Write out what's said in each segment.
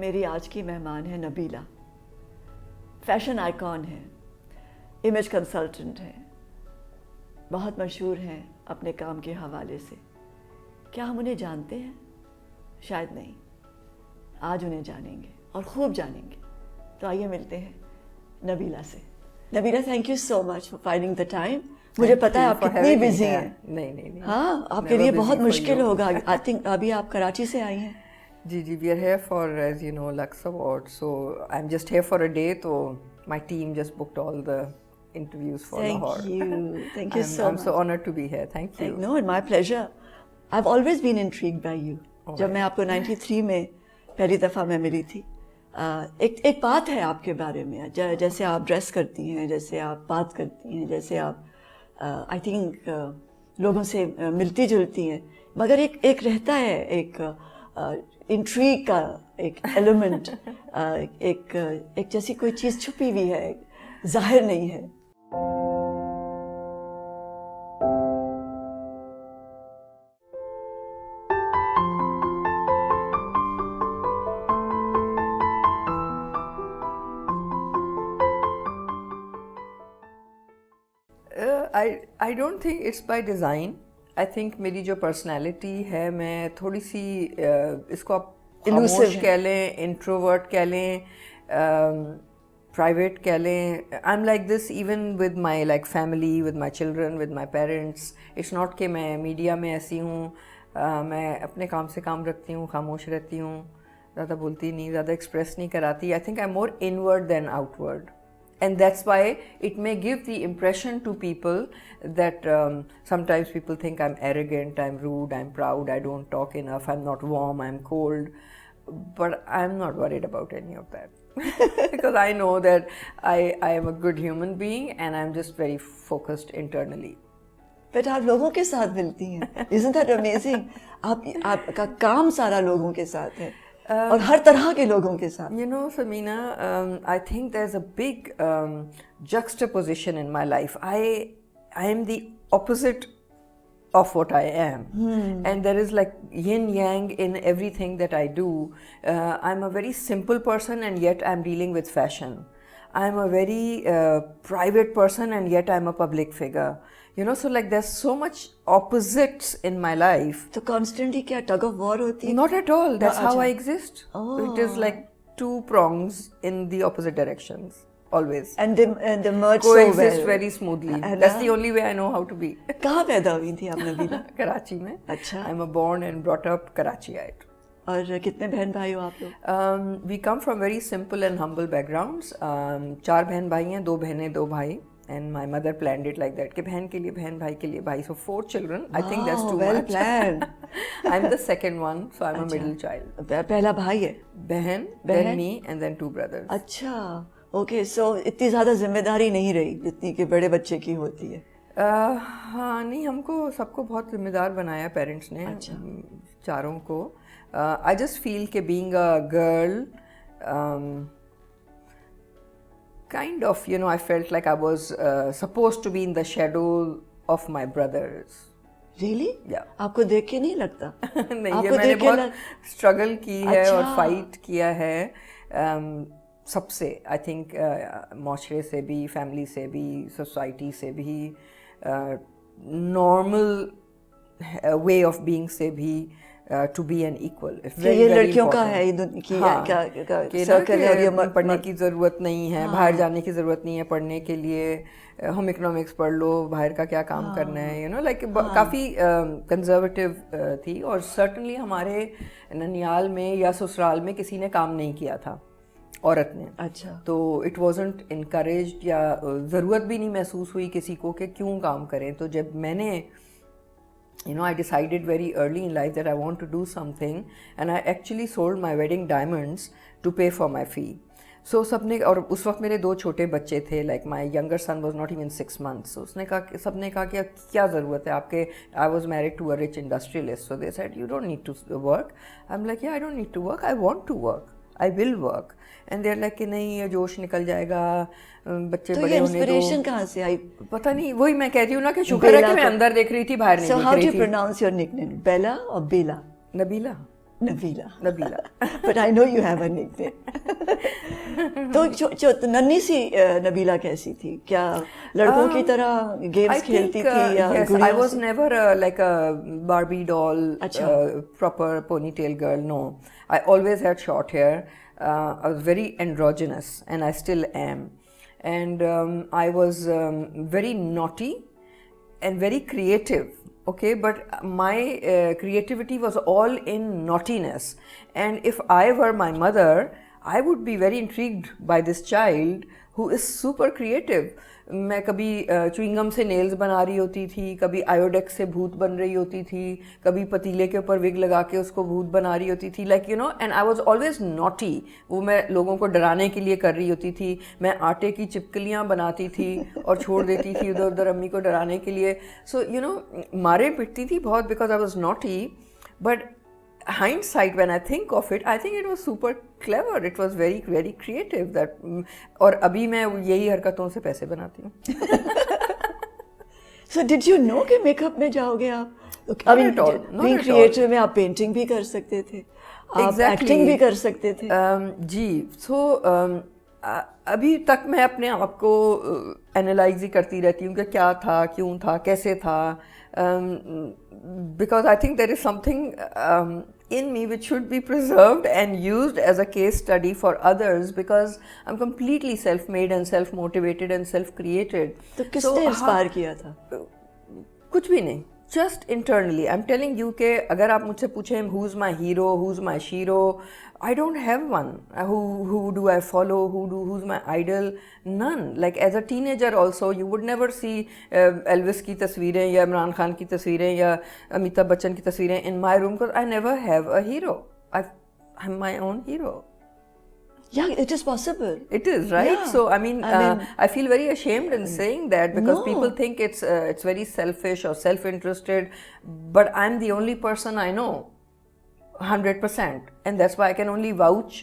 मेरी आज की मेहमान है नबीला। फैशन आइकॉन है, इमेज कंसल्टेंट है, बहुत मशहूर हैं अपने काम के हवाले से। क्या हम उन्हें जानते हैं? शायद नहीं। आज उन्हें जानेंगे और खूब जानेंगे। तो आइए मिलते हैं नबीला से। Nabila, thank you so much for finding the time. मुझे पता है आप कितनी बिजी हैं। नहीं हाँ, आपके लिए बहुत मुश्किल होगा। आई थिंक अभी आप कराची से आई हैं। जी, we are here for, as you know, Lux Award. So I'm just here for a day. So my team just booked all the interviews for Lahore. Thank you so much. I'm so honored to be here. Thank you. No, it's my pleasure. I've always been intrigued by you. जब मैं आपको 93 में पहली दफ़ा मैं मिली थी, एक बात है आपके बारे में, जैसे आप ड्रेस करती हैं, जैसे आप बात करती हैं, जैसे आप आई थिंक लोगों से मिलती जुलती हैं, मगर एक रहता है एक इंट्रीग का एक एलिमेंट, एक जैसी कोई चीज़ छुपी हुई है, जाहिर नहीं है। I don't think it's by design. I think मेरी जो पर्सनालिटी है, मैं थोड़ी सी इसको आप खामोश कह लें, इंट्रोवर्ट कह लें, प्राइवेट कह लें. I'm like this even with my like family, with my children, with my parents. It's not कि मैं मीडिया में ऐसी हूँ. मैं अपने काम से काम रखती हूँ, खामोश रहती हूँ, ज़्यादा बोलती नहीं, ज़्यादा एक्सप्रेस नहीं कराती. I think I'm more inward than outward. And that's why it may give the impression to people that sometimes people think I'm arrogant, I'm rude, I'm proud, I don't talk enough, I'm not warm, I'm cold. But I'm not worried about any of that. Because I know that I am a good human being and I'm just very focused internally. But आप लोगों के साथ मिलती हैं. Isn't that amazing? आपका काम सारा लोगों के साथ है. और हर तरह के लोगों के साथ. You know, Samina, I think there's a big juxtaposition in my life. I am the opposite of what I am. And there is like yin yang in everything that I do. I'm a very simple person and yet I'm dealing with fashion. I'm a very private person and yet I'm a public figure. You know, so like there's so much opposites in my life. So constantly क्या tug of war होती है? Not at all. That's how I exist. It is like two prongs in the opposite directions, always. And they merge so well. Coexist very smoothly. That's the only way I know how to be. कहाँ पैदा हुई थी आप नबीला? कराची में. अच्छा. I'm a born and brought up Karachiite. और कितने बहन भाई हो आप लोग? We come from very simple and humble backgrounds. 4 बहन भाई हैं, 2 बहनें 2 भाई. And my mother planned it like that कि बहन के लिए बहन, भाई के लिए भाई. So 4 children. Wow, I think that's too well much. planned. I'm the second one, so I'm a middle child. पहला भाई है? बहन, then me, and then 2 brothers. अच्छा, okay. So इतनी ज़्यादा जिम्मेदारी नहीं रही जितनी कि बड़े बच्चे की होती है. हाँ, नहीं, हमको सबको बहुत जिम्मेदार बनाया पेरेंट्स ने. अच्छा. चारों को. I just feel कि being a girl, kind of, you know, I felt like I was supposed to be in the shadow of my brothers. Really? Yeah. आपको देख के नहीं लगता? नहीं, ये मैंने बहुत स्ट्रगल की है. अच्छा. और फाइट किया है सबसे. आई थिंक माशरे से भी, फैमिली से भी, सोसाइटी से भी, नॉर्मल वे ऑफ बीइंग से भी, to be an equal. ये लड़कियों का है कि सर्कल है और ये पढ़ने की ज़रूरत नहीं है, बाहर जाने की ज़रूरत नहीं है पढ़ने के लिए. हम इकोनॉमिक्स पढ़ लो, बाहर का क्या काम करना है, यू नो, लाइक काफ़ी कंजर्वेटिव थी. और सर्टनली हमारे ननियाल में या ससुराल में किसी ने काम नहीं किया था औरत ने. अच्छा. तो इट वाजंट इनकरेज्ड या ज़रूरत भी नहीं महसूस हुई किसी को कि क्यों काम करें. तो जब मैंने you know, I decided very early in life that I want to do something, and I actually sold my wedding diamonds to pay for my fee. So सबने, और उस वक्त मेरे 2 छोटे बच्चे थे. Like my younger son was not even 6 months. So उसने कहा, सबने कहा कि क्या ज़रूरत है आपके. I was married to a rich industrialist, so they said you don't need to work. I'm like, yeah, I don't need to work. I want to work. I will work. And they're like कि नहीं, ये जोश निकल जाएगा, बच्चे तो बड़े होने दो. तो ये इंस्पिरेशन कहाँ से आई? पता नहीं, वही मैं कहती हूँ ना कि शुक्र है कि मैं अंदर देख रही थी, बाहर नहीं देख रही थी. So how do you pronounce your nickname? Bella or Bella? Nabila. Nabila But I know you have a nickname. तो नन्ही सी नबीला कैसी थी? क्या लड़कों की तरह गेम्स खेलती थी या yes, I was never like a Barbie doll, proper ponytail girl. No, I always had short hair. I was very androgynous, and I still am. And I was very naughty and very creative. Okay, but my creativity was all in naughtiness, and if I were my mother, I would be very intrigued by this child who is super creative. मैं कभी chewing gum से nails बना रही होती थी, कभी आयोडेक्स से भूत बन रही होती थी, कभी पतीले के ऊपर विग लगा के उसको भूत बना रही होती थी, like you know, and I was always naughty. वो मैं लोगों को डराने के लिए कर रही होती थी. मैं आटे की चिपकलियाँ बनाती थी और छोड़ देती थी उधर उधर अम्मी को डराने के लिए. सो यू नो, मारे पिटती थी बहुत because I was naughty. But hindsight, when I think of it, I think it was super clever. It was very very creative. That और अभी मैं यही हरकतों से पैसे बनाती हूँ. So did you know कि मेकअप में जाओगे आप? I mean, being creative में आप पेंटिंग भी कर सकते थे, आप एक्टिंग भी कर सकते थे. जी. So अभी तक मैं अपने आप को एनालाइज ही करती रहती हूँ कि क्या था, क्यों था, कैसे था. Because I think there is something in me which should be preserved and used as a case study for others, because I'm completely self-made and self-motivated and self-created. तो किसने इंस्पायर किया था? कुछ भी नहीं, just internally. I'm telling you कि अगर आप मुझसे पूछें who's my hero, who's my shiro, I don't have one. Who do I follow? Who's my idol? None. Like as a teenager also, you would never see Elvis की तस्वीरें या इमरान खान की तस्वीरें या अमिताभ बच्चन की तस्वीरें in my room, because I never have a hero. I'm my own hero. Yeah, it is possible. It is, right? Yeah. So I mean, I feel very ashamed in saying that, because people think it's very selfish or self-interested, but I'm the only person I know 100%, and that's why I can only vouch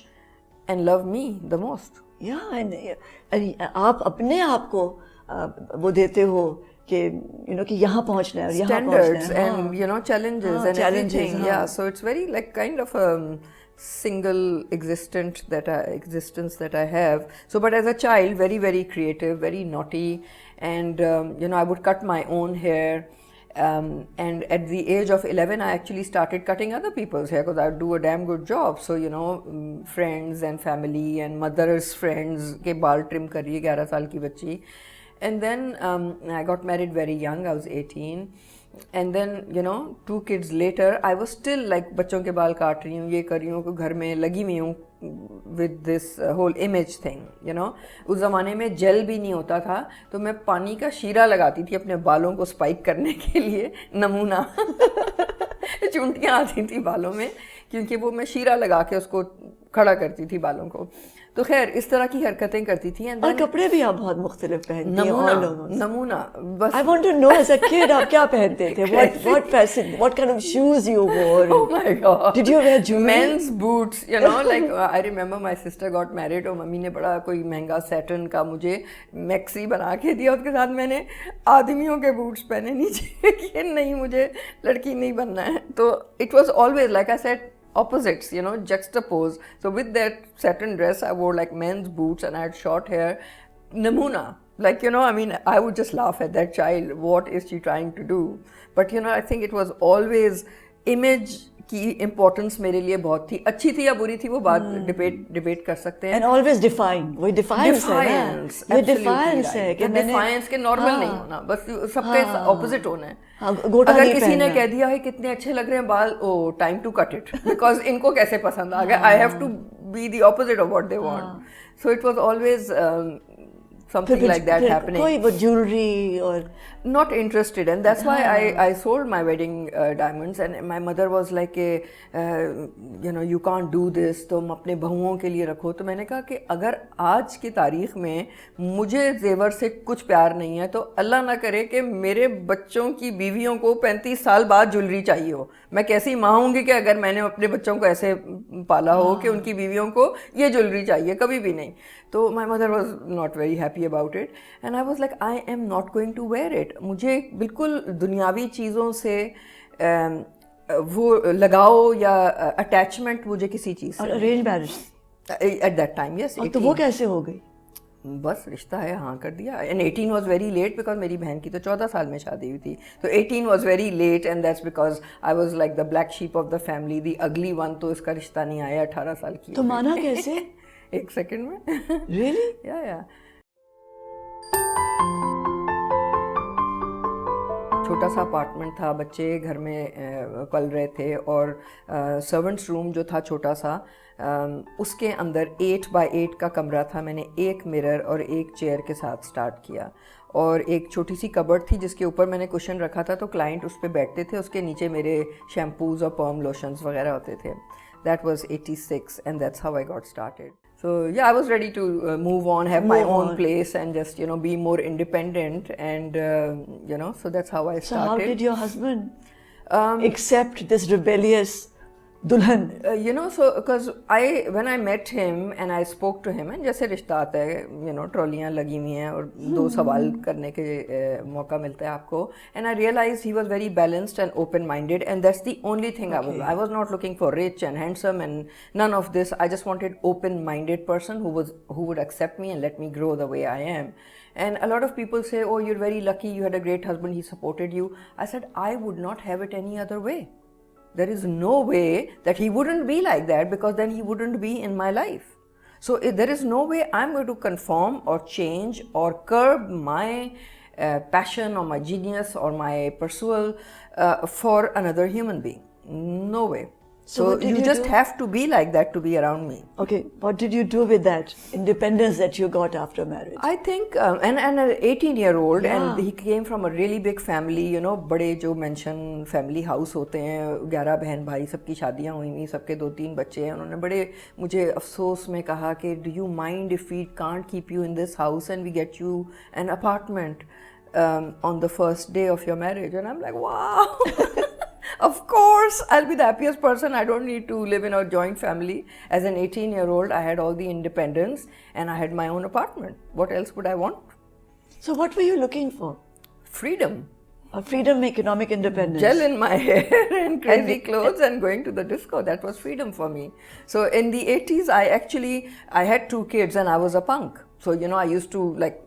and love me the most. Yeah, and आप अपने आप को वो देते हो कि you know कि यहाँ पहुँचना है और यहाँ पहुँचना है. Standards and you know challenges and everything. Yeah, so it's very like kind of a single existence that I have. So, but as a child, very very creative, very naughty, and you know, I would cut my own hair. And at the age of 11, I actually started cutting other people's hair because I would do a damn good job. So, you know, friends and family and mother's friends के बाल trim कर रही है 11 साल की बच्ची. And then I got married very young. I was 18. And then, you know, 2 kids later, I was still like बच्चों के बाल काट रही हूँ, ये कर रही हूँ, घर में लगी हुई हूँ with this whole image thing, you know. उस ज़माने में जेल भी नहीं होता था, तो मैं पानी का शीरा लगाती थी अपने बालों को स्पाइक करने के लिए, नमूना. चुंटियाँ आती थी बालों में, क्योंकि वो मैं शीरा लगा के उसको खड़ा करती थी बालों को. तो खैर इस तरह की हरकतें करती थी. और कपड़े भी आप बहुत मुख्तलिफ पहनती हैं. नमूना बस. I want to know as a kid आप क्या पहनते थे? What kind of shoes you wore? Oh my God! Did you wear jewelry? Men's boots, you know, like I remember my sister got married और mummy ने बड़ा कोई महंगा Satan का मुझे मैक्सी बना के दिया. उसके साथ मैंने आदमियों के बूट्स पहने नीचे कि नहीं मुझे लड़की नहीं बनना है. तो it was always like I said, opposites, you know, juxtaposed. So with that satin dress, I wore like men's boots and I had short hair. Namuna. Like, you know, I mean, I would just laugh at that child. What is she trying to do? But, you know, I think it was always image की importance मेरे लिए बहुत थी. अच्छी थी या बुरी थी वो बात डिबेट कर सकते हैं. And always define. वही defiance है ना. ये defiance है कि मैंने defiance के normal नहीं होना, बस सबका opposite होना है. अगर किसी ने कह दिया है कितने अच्छे लग रहे हैं बाल, oh, time to cut it, because इनको कैसे पसंद आ गया. I have to be the opposite of what they want. So it was always something like that happening. कोई वो jewelry or not interested, and that's why I sold my wedding diamonds, and my mother was like you know, you can't do this, तुम अपने बहुओं के लिए रखो. तो मैंने कहा कि अगर आज की तारीख में मुझे जेवर से कुछ प्यार नहीं है, तो अल्लाह ना करे कि मेरे बच्चों की बीवियों को 35 साल बाद ज्वेलरी चाहिए हो. मैं कैसी माँ होंगी कि अगर मैंने अपने बच्चों को ऐसे पाला हो कि उनकी बीवियों को ये ज्वेलरी चाहिए, कभी भी नहीं. तो my mother was not very happy about it, and I was like, I am not going to wear it. मुझे बिल्कुल दुनियावी चीज़ों से वो लगाओ या अटैचमेंट मुझे किसी चीज़ और से arrange marriage at that time, yes. तो वो कैसे हो गई? बस रिश्ता है, हाँ कर दिया। And 18 was very late because मेरी बहन की तो 14 साल में शादी हुई थी, तो 18 was very late and that's because I was like the black sheep of the family, the ugly one, तो इसका रिश्ता नहीं आया 18 साल की। तो माना कैसे? एक सेकंड में। रियली? या छोटा सा अपार्टमेंट था, बच्चे घर में पल रहे थे और सर्वेंट्स रूम जो था छोटा सा, उसके अंदर 8 बाय 8 का कमरा था। मैंने एक मिरर और एक चेयर के साथ स्टार्ट किया और एक छोटी सी कबर्ड थी जिसके ऊपर मैंने कुशन रखा था, तो क्लाइंट उस पर बैठते थे, उसके नीचे मेरे शैम्पूज़ और पर्म लोशंस वगैरह होते थे। That was 86 and that's how I got started. So yeah, I was ready to move on, have my own place, and just be more independent, and so that's how I started. So how did your husband accept this rebellious दुल्हन? So because when I met him and I spoke to him, and जैसे रिश्ता आता है, ट्रॉलियाँ लगी हुई हैं और दो सवाल करने के मौका मिलता है आपको, and I realized he was very balanced and open-minded, and that's the only thing I was not looking for rich and handsome and none of this. I just wanted open-minded person who would accept me and let me grow the way I am. And a lot of people say, oh, you're very lucky, you had a great husband, he supported you. I said, I would not have it any other way. There is no way that he wouldn't be like that, because then he wouldn't be in my life. So there is no way I'm going to conform or change or curb my passion or my genius or my pursuit for another human being. No way. So you just have to be like that to be around me. Okay, what did you do with that independence that you got after marriage? I think, and an 18-year-old, and he came from a really big family, बड़े जो mention family house होते हैं, 11 बहन भाई, सबकी शादियां हुई हुई, सबके 2-3 बच्चे हैं। उन्होंने बड़े मुझे अफसोस में कहा कि do you mind if we can't keep you in this house and we get you an apartment on the first day of your marriage? And I'm like, wow. Of course, I'll be the happiest person. I don't need to live in a joint family. As an 18-year-old, I had all the independence and I had my own apartment. What else would I want? So what were you looking for? Freedom. Freedom, economic independence. Gel in my hair and crazy clothes and going to the disco. That was freedom for me. So in the 80s, I had 2 kids and I was a punk. So, I used to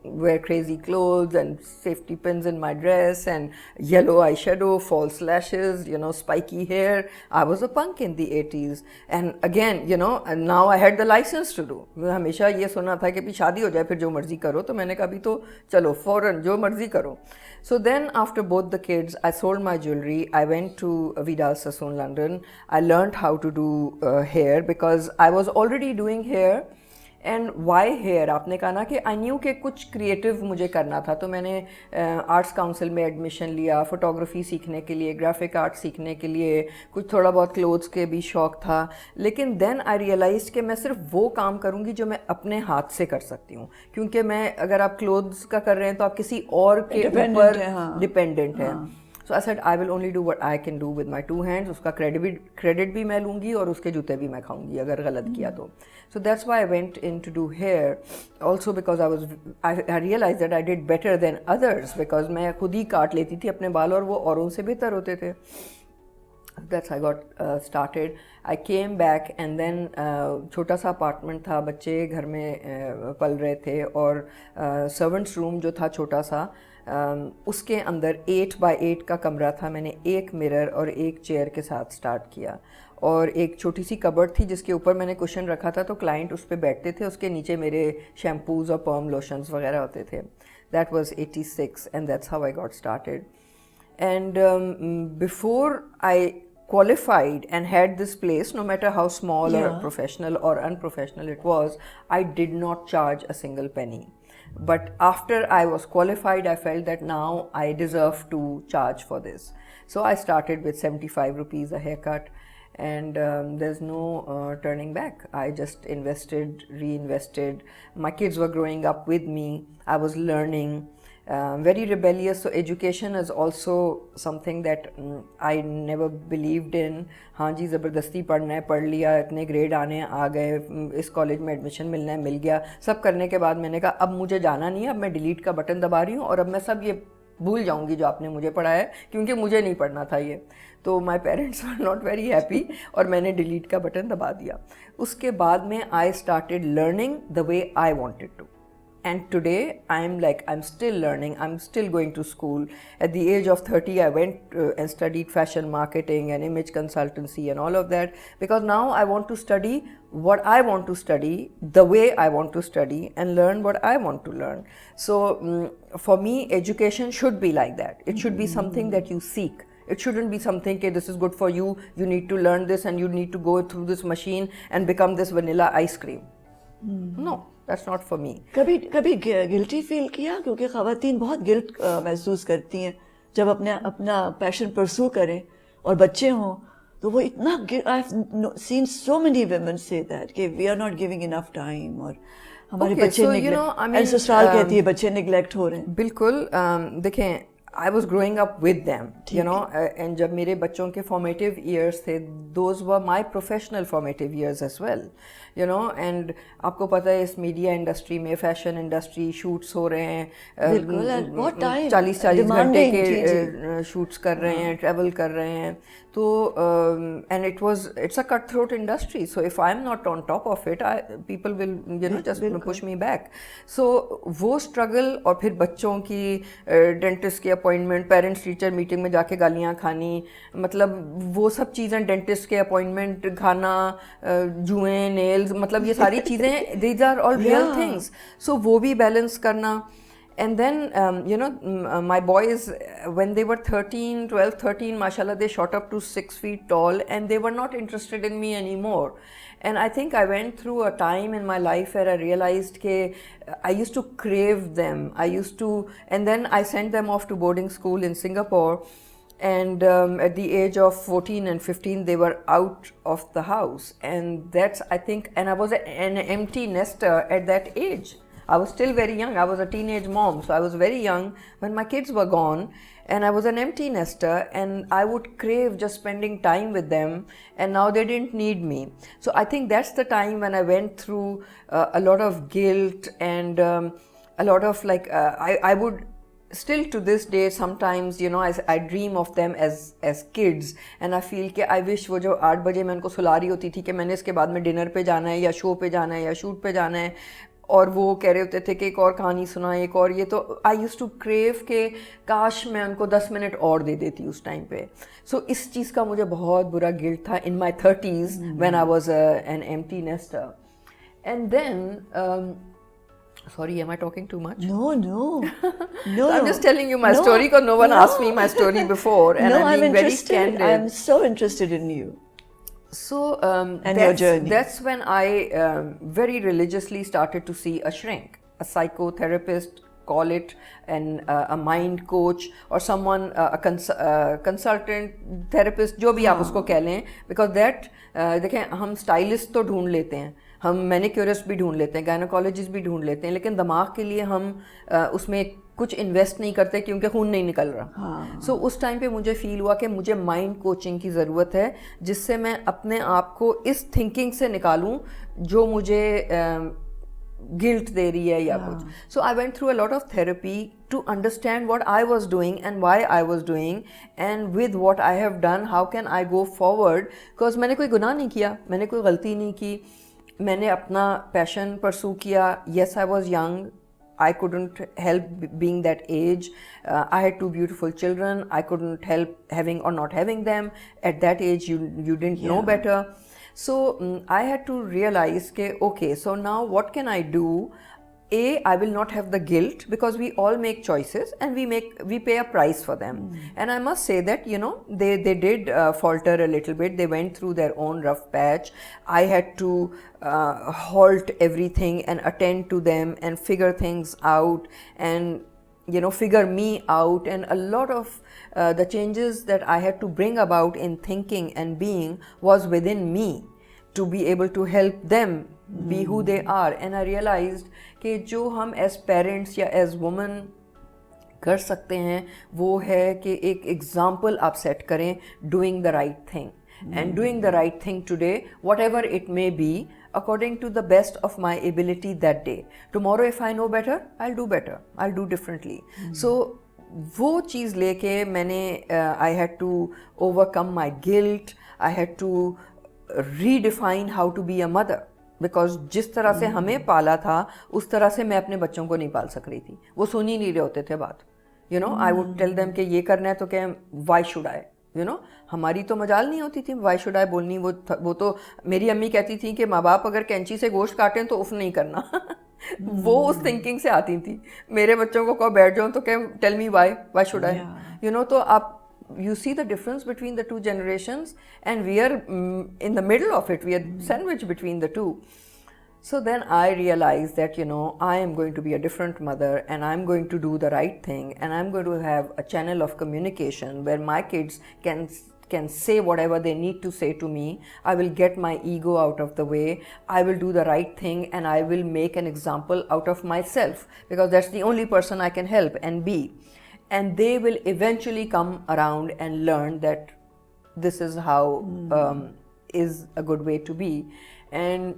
wear crazy clothes and safety pins in my dress and yellow eyeshadow, false lashes, spiky hair. I was a punk in the 80s. And again, and now I had the license to do. हमेशा ये सुना था कि शादी हो जाए फिर जो मर्जी करो, तो मैंने कहा अभी तो चलो फौरन जो मर्जी करो. So then after both the kids, I sold my jewelry. I went to Vidal Sassoon, London. I learned how to do hair because I was already doing hair. And why hair, आपने कहा ना कि I knew के कुछ creative मुझे करना था, तो मैंने आर्ट्स काउंसिल में एडमिशन लिया, फोटोग्राफी सीखने के लिए, ग्राफिक आर्ट सीखने के लिए, कुछ थोड़ा बहुत क्लोथ्स के भी शौक़ था। लेकिन देन आई रियलाइज कि मैं सिर्फ वो काम करूँगी जो मैं अपने हाथ से कर सकती हूँ, क्योंकि मैं अगर आप क्लोथ्स का कर रहे हैं तो आप किसी और के ऊपर डिपेंडेंट है। So I said I will only do what I can do with my 2 hands. उसका क्रेडिट भी मैं लूँगी और उसके जूते भी मैं खाऊँगी अगर गलत किया तो. So that's why I went in to do hair. Also because I realized that I did better than others because मैं खुद ही काट लेती थी अपने बाल और वो औरों से बेहतर होते थे. That's how I got started. I came back and then छोटा सा अपार्टमेंट था, बच्चे घर में पल रहे थे और सर्वेंट्स रूम जो था छोटा सा, उसके अंदर 8 बाय 8 का कमरा था। मैंने एक मिरर और एक चेयर के साथ स्टार्ट किया और एक छोटी सी कबर्ड थी जिसके ऊपर मैंने कुशन रखा था, तो क्लाइंट उस पर बैठते थे, उसके नीचे मेरे शैम्पूज़ और पर्म लोशंस वगैरह होते थे. That was 86 and that's how I got started. And before I qualified and had this place, no matter how small or professional or unprofessional it was, I did not charge a single penny. But after I was qualified, I felt that now I deserve to charge for this. So I started with 75 rupees a haircut, and there's no turning back. I just invested, reinvested. My kids were growing up with me. I was learning. Very rebellious, so education is also something that I never believed in. हाँ जी ज़बरदस्ती पढ़ना है, पढ़ लिया, इतने grade आने आ गए, इस कॉलेज में एडमिशन मिलना है, मिल गया, सब करने के बाद मैंने कहा अब मुझे जाना नहीं है, अब मैं डिलीट का बटन दबा रही हूँ और अब मैं सब ये भूल जाऊंगी जो आपने मुझे पढ़ाया है, क्योंकि मुझे नहीं पढ़ना था ये। तो my parents were not very happy और मैंने डिलीट का बटन दबा दिया। उसके बाद में I started learning the way I wanted to. And today I'm still learning, I'm still going to school. At the age of 30 I went and studied fashion marketing and image consultancy and all of that, because now I want to study what I want to study, the way I want to study, and learn what I want to learn. So for me education should be like that. It should be something that you seek. It shouldn't be something that this is good for you, you need to learn this and you need to go through this machine and become this vanilla ice cream. No, that's not for me. कभी कभी guilty feel किया, क्योंकि ख़वातीन बहुत guilt महसूस करती हैं जब अपना पैशन परसू करें और बच्चे हों, तो वो इतना I have seen so many women say that कि we are not giving enough time और हमारे बच्चे निगलेक्ट, ससुराल कहती है बच्चे निगलेक्ट हो रहे हैं। बिल्कुल, देखें I was growing up with them, you know, and जब मेरे बच्चों के formative years थे, those were my professional formative years as well, you know, and आपको पता है इस मीडिया इंडस्ट्री में, फैशन इंडस्ट्री, शूट्स हो रहे हैं, 40-40 घंटे के शूट्स कर रहे हैं, ट्रैवल कर रहे हैं, तो and it's a cutthroat industry, so if I'm not on top of it, people will, you know, just push me back. So वो struggle, और फिर बच्चों की डेंटिस्ट की अपॉइंटमेंट, पेरेंट्स टीचर मीटिंग में जाके गालियाँ खानी, मतलब वो सब चीज़ें, डेंटिस्ट के अपॉइंटमेंट खाना, जुएं, नेल्स, मतलब ये सारी चीज़ें, these are all real things. So वो भी बैलेंस करना. And then, you know, my boys, when they were 12, 13, mashallah, they shot up to 6 feet tall and they were not interested in me anymore. And I think I went through a time in my life where I realized that I used to crave them. And then I sent them off to boarding school in Singapore. And at the age of 14 and 15, they were out of the house. And that's, I think, and I was an empty nester at that age. I was still very young. I was a teenage mom, so I was very young when my kids were gone, and I was an empty nester, and I would crave just spending time with them, and now they didn't need me. So I think that's the time when I went through a lot of guilt and a lot of I would still to this day sometimes, you know, I dream of them as kids, and I feel कि I wish वो जो 8 बजे मैं उनको सुला रही होती थी कि मैंने इसके बाद में डिनर पे जाना है या शो पे जाना है या शूट पे जाना है, और वो कह रहे होते थे कि एक और कहानी सुनाए, एक और, ये तो आई यूज़ टू क्रेव के काश मैं उनको 10 मिनट और दे देती उस टाइम पे. सो इस चीज़ का मुझे बहुत बुरा गिल्ट था in my 30s when I was an empty nester. And then sorry, am I talking too much? No. I'm just telling you my story because no one asked me my story before, and I'm being very candid. I'm so interested in you. So and your journey. That's when I very religiously started to see a shrink, a psychotherapist, call it, and a mind coach or someone, a consultant, therapist, जो भी आप उसको कह लें, because that देखें हम stylist तो ढूंढ लेते हैं, हम मैनिक्योरिस्ट भी ढूंढ लेते हैं, गायनोकोलॉजिस्ट भी ढूंढ लेते हैं, लेकिन दिमाग के लिए हम उसमें कुछ इन्वेस्ट नहीं करते क्योंकि खून नहीं निकल रहा. सो उस टाइम पे मुझे फील हुआ कि मुझे माइंड कोचिंग की ज़रूरत है, जिससे मैं अपने आप को इस थिंकिंग से निकालूं जो मुझे गिल्ट दे रही है या कुछ. So I went through a lot of therapy to understand what I was doing and why I was doing, and with what I have done how can I go forward, because मैंने कोई गुनाह नहीं किया, मैंने कोई गलती नहीं की, मैंने अपना पैशन परसू किया. Yes, I was young, I couldn't help being that age. I had 2 beautiful children, I couldn't help having or not having them. At that age you didn't know better. So I had to realize that okay, so now what can I do? I will not have the guilt, because we all make choices and we pay a price for them. And I must say that, you know, they did falter a little bit. They went through their own rough patch. I had to halt everything and attend to them and figure things out and, you know, figure me out. And a lot of the changes that I had to bring about in thinking and being was within me to be able to help them be who they are. And I realized कि जो हम as parents या as women कर सकते हैं वो है कि एक example आप set करें doing the right thing. And doing the right thing today, whatever it may be, according to the best of my ability that day. Tomorrow if I know better, I'll do better, I'll do differently. So वो चीज़ लेके मैंने I had to overcome my guilt, I had to redefine how to be a mother, because जिस तरह से हमें पाला था उस तरह से मैं अपने बच्चों को नहीं पाल सक रही थी. वो सुन ही नहीं रहे होते थे बात. You know, I would tell them कि ये करना है तो क्या, why should I, you know, हमारी तो मजाल नहीं होती थी वाई शुड आई बोलनी. वो तो मेरी अम्मी कहती थी कि माँ बाप अगर कैंची से गोश्त काटें तो उफ नहीं करना. वो उस थिंकिंग से आती थी. मेरे बच्चों को कहो बैठ जाओ तो क्या, tell me why should I, you know. तो आप you see the difference between the two generations, and we are in the middle of it. We are sandwiched between the two. So then I realized that, you know, I am going to be a different mother, and I'm going to do the right thing, and I'm going to have a channel of communication where my kids can say whatever they need to say to me. I will get my ego out of the way. I will do the right thing, and I will make an example out of myself, because that's the only person I can help and be. And they will eventually come around and learn that this is how is a good way to be. And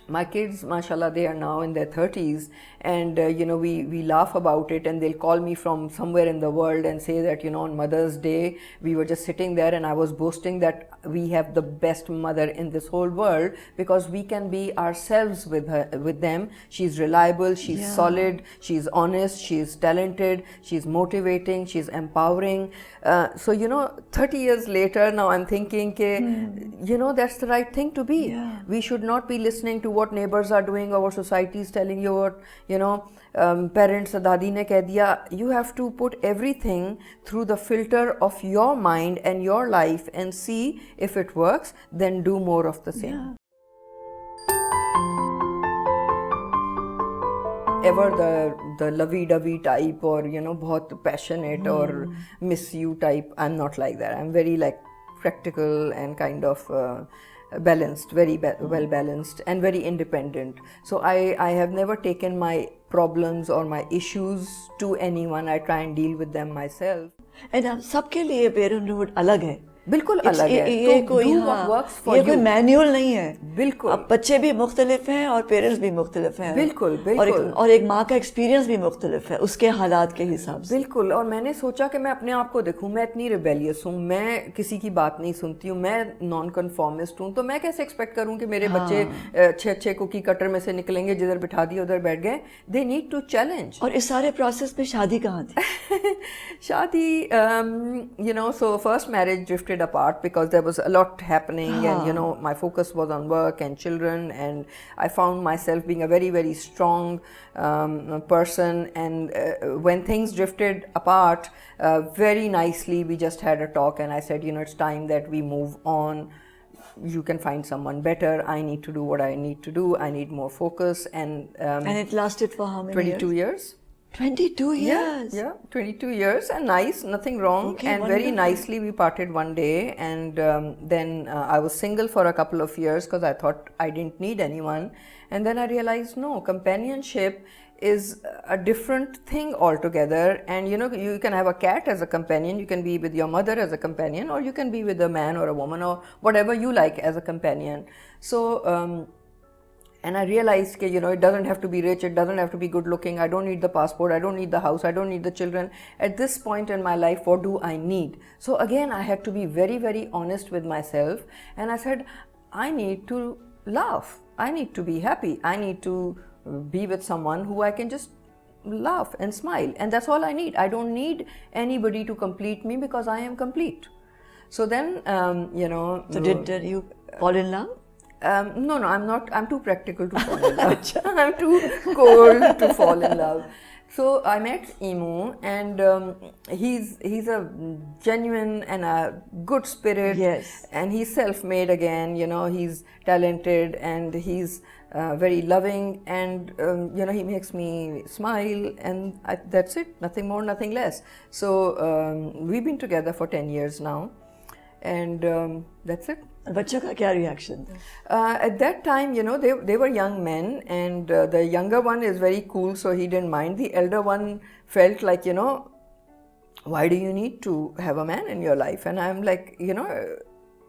my kids, mashallah, they are now in their 30s, and you know, we laugh about it, and they'll call me from somewhere in the world and say that, you know, on Mother's Day we were just sitting there and I was boasting that we have the best mother in this whole world, because we can be ourselves with them. She's reliable, she's solid, she's honest, she's talented, she's motivating, she's empowering. So, you know, 30 years later now I'm thinking ke, you know, that's the right thing to be. We should not be listening to what neighbors are doing or what society is telling you, or, you know, parents, dadi ne keh diya. You have to put everything through the filter of your mind and your life and see if it works, then do more of the same. Ever the lovey-dovey type, or, you know, बहुत passionate or miss you type, I'm not like that. I'm very like practical and kind of balanced, very well balanced, and very independent. So I have never taken my problems or my issues to anyone. I try and deal with them myself. And सबके लिए parenthood अलग है. बिल्कुल अलग है. ये कोई manual नहीं है. बिल्कुल. अब बच्चे भी मुख्तलिफ हैं और पेरेंट्स भी मुख्तलिफ हैं. बिल्कुल बिल्कुल. और एक माँ का एक्सपीरियंस भी मुख्तलिफ है उसके हालात के हिसाब से. बिल्कुल. और मैंने सोचा कि मैं अपने आप को देखूं, मैं इतनी रिबेलियस हूँ, मैं किसी की बात नहीं सुनती हूँ, मैं नॉन कन्फॉर्मिस्ट हूँ, तो मैं कैसे एक्सपेक्ट करूँ कि मेरे बच्चे अच्छे कुकी कटर में से निकलेंगे, जिधर बिठा दिया उधर बैठ गए. They need to challenge. और इस सारे प्रोसेस में शादी कहाँ थी? शादी, you know, so first marriage drifted apart because there was a lot happening, and, you know, my focus was on work and children, and I found myself being a very, very strong person, and when things drifted apart, very nicely we just had a talk, and I said, you know, it's time that we move on. You can find someone better. I need to do what I need to do. I need more focus. And it lasted for how many 22 years. 22 years. Yeah, 22 years, and nice, nothing wrong. Okay, and wonderful. Very nicely we parted one day, and then I was single for a couple of years because I thought I didn't need anyone. And then I realized, no, companionship is a different thing altogether. And, you know, you can have a cat as a companion, you can be with your mother as a companion, or you can be with a man or a woman or whatever you like as a companion. So and I realized that, you know, it doesn't have to be rich, it doesn't have to be good looking, I don't need the passport, I don't need the house, I don't need the children. At this point in my life, what do I need? So again, I had to be very, very honest with myself, and I said, I need to laugh, I need to be happy, I need to be with someone who I can just laugh and smile, and that's all I need. I don't need anybody to complete me because I am complete. So then, you know... So did you fall in love? No, I'm not. I'm too practical to fall in love. I'm too cold to fall in love. So I met Emu, and he's a genuine and a good spirit. Yes. And he's self-made again. You know, he's talented and he's very loving, and you know, he makes me smile, and that's it. Nothing more, nothing less. So we've been together for 10 years now, and that's it. बच्चों का क्या reaction था? At that time, you know, they were young men, and the younger one is very cool, so he didn't mind. The elder one felt like, you know, why do you need to have a man in your life? And I'm like, you know,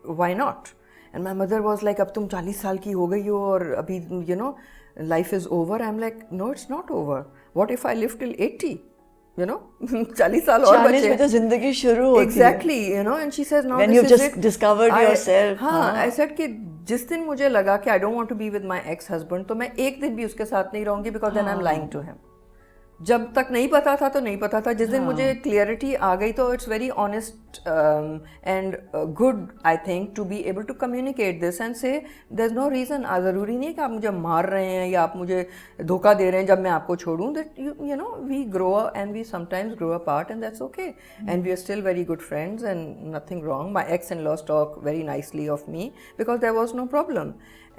why not? And my mother was like, अब तुम 40 साल की हो गई हो और अभी, you know, life is over. I'm like, no, it's not over. What if I live till 80? you know 40 साल और 40 बचे में तो जिंदगी शुरू होती है. Exactly, you know, and she says now When this you've is just it. discovered yourself. हाँ, I said कि जिस दिन मुझे लगा कि I don't want to be with my ex-husband, तो मैं एक दिन भी उसके साथ नहीं रहूँगी because then I'm lying to him. जब तक नहीं पता था तो नहीं पता था, जिस दिन मुझे क्लियरिटी आ गई तो it's very honest and good I think to be able to communicate this and say there is no reason. ज़रूरी नहीं है कि आप मुझे मार रहे हैं या आप मुझे धोखा दे रहे हैं जब मैं आपको छोड़ूं. That you know we grow and we sometimes grow apart and that's okay and we are still very good friends and nothing wrong. My ex in laws talk very nicely of me because there was no problem.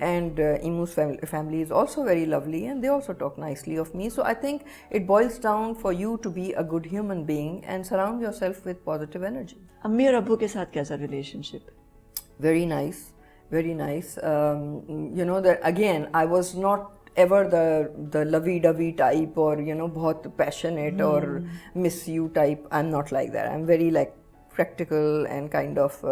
And Imu's family is also very lovely and they also talk nicely of me. So I think it boils down for you to be a good human being and surround yourself with positive energy. अम्मी और अब्बू के साथ कैसा relationship? Very nice, very nice. You know that again I was not ever the lovey-dovey type or you know बहुत passionate or miss you type. I'm not like that. I'm very like practical and kind of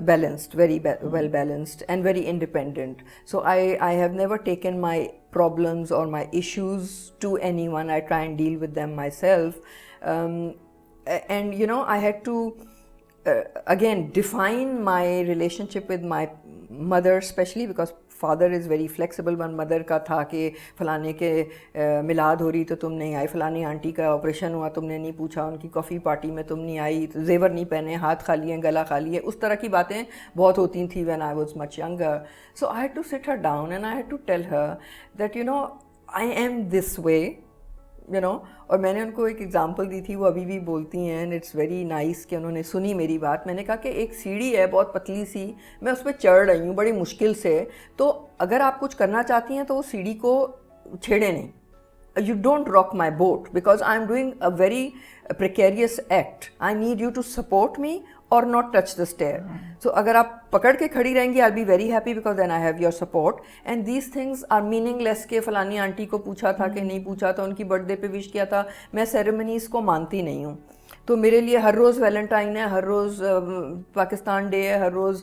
balanced, very well balanced and very independent. So I have never taken my problems or my issues to anyone. I try and deal with them myself. And you know I had to again define my relationship with my mother, especially because father is very flexible. But mother का था कि फलाने के मिलाद हो रही तो तुम नहीं आई, फलानी आंटी का ऑपरेशन हुआ तुमने नहीं पूछा, उनकी कॉफ़ी पार्टी में तुम नहीं आई, जेवर नहीं पहने, हाथ खाली हैं, गला खाली है, उस तरह की बातें बहुत होती थी when I was much younger. So I had to sit her down and I had to tell her that you know I am this way. You know, और मैंने उनको एक एग्जांपल दी थी, वो अभी भी बोलती हैं एंड इट्स वेरी नाइस कि उन्होंने सुनी मेरी बात. मैंने कहा कि एक सीढ़ी है बहुत पतली सी, मैं उस पर चढ़ रही हूँ बड़ी मुश्किल से, तो अगर आप कुछ करना चाहती हैं तो उस सीढ़ी को छेड़े नहीं. You don't rock my boat because I'm doing a very precarious act. I need you to support me or not touch the stair. So अगर आप पकड़ के खड़ी रहेंगी I'll be very happy because then I have your support. And these things are meaningless के फलानी aunty को पूछा था कि नहीं पूछा था, उनकी बर्थडे पे विश किया था. मैं सेरेमनीज़ को मानती नहीं हूँ. तो मेरे लिए हर रोज़ वैलेंटाइन है, हर रोज़ पाकिस्तान डे है, हर रोज़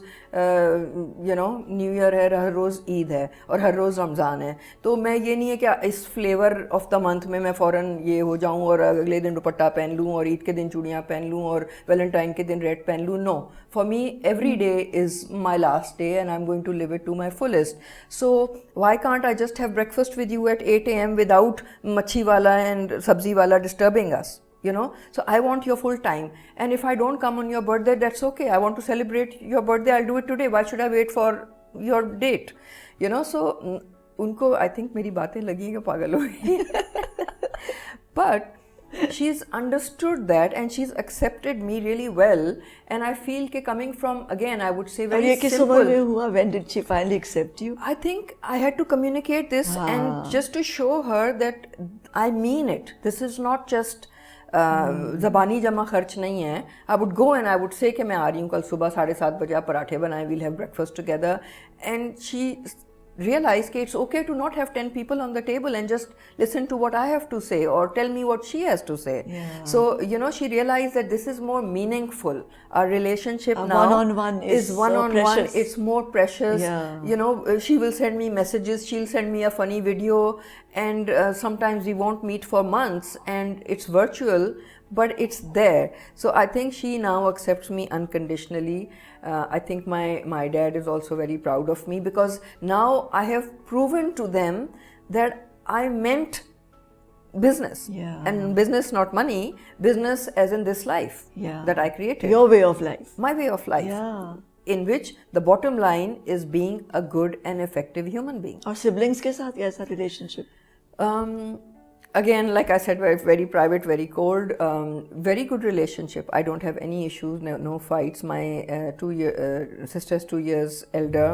यू नो न्यू ईयर है, हर रोज़ ईद है और हर रोज़ रमज़ान है. तो मैं ये नहीं है कि इस फ्लेवर ऑफ द मंथ में मैं फ़ौरन ये हो जाऊँ और अगले दिन दुपट्टा पहन लूँ और ईद के दिन चूड़ियाँ पहन लूँ और वैलेंटाइन के दिन रेड पहन लूँ. No, for me every day is my last day and I am going to live it to my fullest. So why can't I just have breakfast with you at 8 AM without मच्छी वाला and सब्जी वाला disturbing us? You know, so I want your full time, and if I don't come on your birthday, that's okay. I want to celebrate your birthday, I'll do it today. Why should I wait for your date? You know, so उनको I think मेरी बातें लगी कि पागल हो गई. But she's understood that and she's accepted me really well, and I feel कि coming from, again I would say very और ये किस उम्र में हुआ? When did she finally accept you? I think I had to communicate this and just to show her that I mean it. This is not just ज़बानी जमा खर्च नहीं है. I would go and I would say कि मैं आ रही हूँ कल सुबह 7:30 बजे, आप पराठे बनाएं, we'll have breakfast together. And she realize कि it's okay to not have 10 people on the table and just listen to what I have to say or tell me what she has to say. Yeah. So, you know, she realized that this is more meaningful. Our relationship now one-on-one is one-on-one. precious. It's more precious. Yeah. You know, she will send me messages, she'll send me a funny video, and sometimes we won't meet for months and it's virtual, but it's there. So I think she now accepts me unconditionally. I think my dad is also very proud of me because now I have proven to them that I meant business. Yeah. And business, not money, business as in this life that I created. Your way of life. My way of life. Yeah. In which the bottom line is being a good and effective human being. और siblings के साथ कैसा relationship? Again, like I said, very, very private, very cold, very good relationship. I don't have any issues, no fights. My sister is 2 years elder.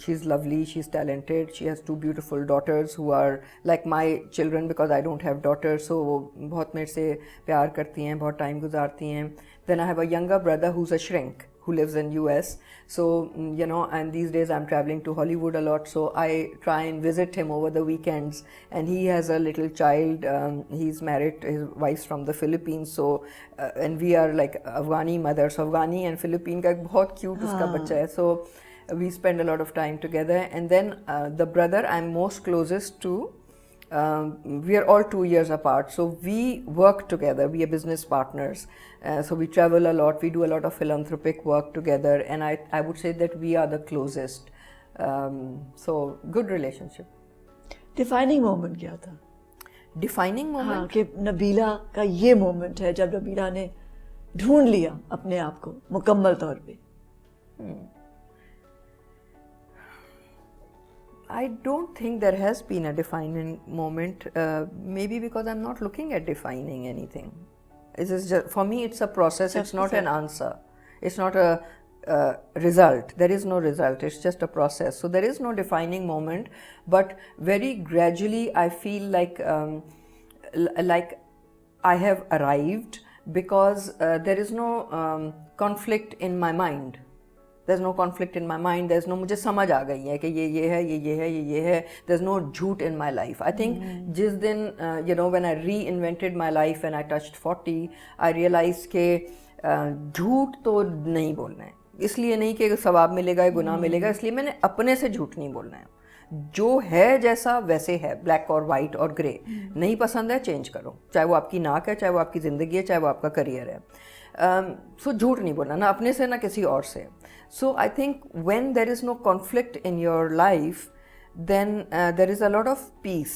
She's lovely, she's talented. She has 2 beautiful daughters who are like my children because I don't have daughters. So बहुत मेरे से प्यार करती हैं, बहुत time गुजारती हैं. Then I have a younger brother who's a shrink who lives in US. So, you know, and these days I'm traveling to Hollywood a lot, so I try and visit him over the weekends. And he has a little child, he's married, his wife's from the Philippines, so, and we are like Afghani mothers, Afghani and Philippine ka bahut cute uska bachcha hai. So, we spend a lot of time together. And then the brother I'm most closest to We are all 2 years apart, so we work together. We are business partners, so we travel a lot. We do a lot of philanthropic work together, and I would say that we are the closest. So good relationship. Defining moment क्या था? Defining moment? हाँ, कि नबीला का ये moment है जब नबीला ने ढूंढ लिया अपने आप को मुकम्मल तौर पे. I don't think there has been a defining moment, maybe because I'm not looking at defining anything. It is just, for me, it's a process, it's not an answer. It's not a result. There is no result, it's just a process. So there is no defining moment, but very gradually I feel like I have arrived because there is no conflict in my mind. There's no conflict in my mind. There's no, मुझे समझ आ गई है कि ये है, ये है. There's no झूठ in my life. I think जिस दिन when I reinvented my life and I touched 40, I realized कि झूठ तो नहीं बोलना है. इसलिए नहीं कि सवाब मिलेगा या गुनाह मिलेगा, इसलिए मैंने अपने से झूठ नहीं बोलना है. जो है जैसा वैसे है, ब्लैक और वाइट और ग्रे. नहीं पसंद है, चेंज करो. चाहे वो आपकी नाक है, चाहे वो आपकी ज़िंदगी है, चाहे वो आपका करियर है. सो झूठ नहीं बोलना, ना अपने से ना किसी और से. So I think when there is no conflict in your life, then there is a lot of peace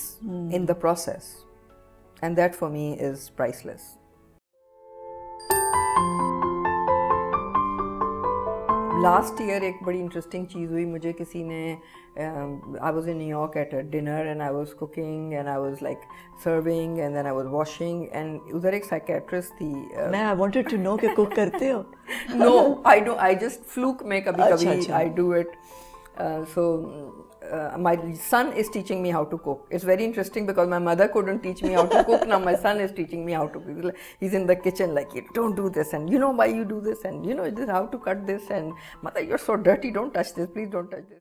in the process, and that for me is priceless. Last year एक बड़ी interesting चीज़ हुई मुझे. किसी ने I was in New York at a dinner and I was cooking and I was like serving and then I was washing and उधर एक psychiatrist थी. मैं I wanted to know कि कुक करते हो? No, I don't. I just fluke में कभी-कभी I do it. So my son is teaching me how to cook. It's very interesting because my mother couldn't teach me how to cook. Now my son is teaching me how to cook. He's in the kitchen like, don't do this, and you know why you do this, and you know this how to cut this, and mother, you're so dirty, don't touch this, please don't touch this.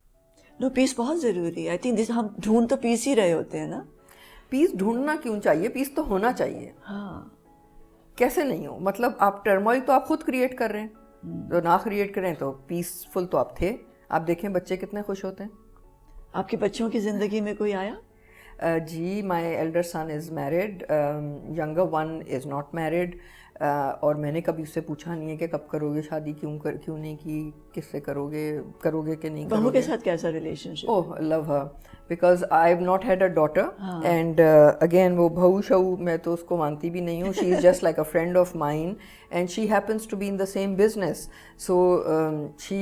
No, peace बहुत ज़रूरी है. I think this हम ढूंढ तो piece ही रहे होते हैं ना. पीस ढूंढना क्यों चाहिए? पीस तो होना चाहिए. हाँ. कैसे नहीं हो? मतलब आप टर्मोइल तो आप खुद क्रिएट कर रहे हैं. तो ना क्रिएट करें तो पीसफुल तो आप थे. आप देखें बच्चे कितने खुश होते हैं. आपके बच्चों की ज़िंदगी में कोई आया? जी, my elder son is married, younger one is not married. और मैंने कभी उससे पूछा नहीं है कि कब करोगे शादी, क्यों नहीं की, किससे करोगे कि नहीं करोगे. बहू के साथ कैसा relationship? Oh, love her because I have not had a daughter. And again वो बहू शहू मैं तो उसको मानती भी नहीं हूँ. She is just like a friend of mine and she happens to be in the same business, so she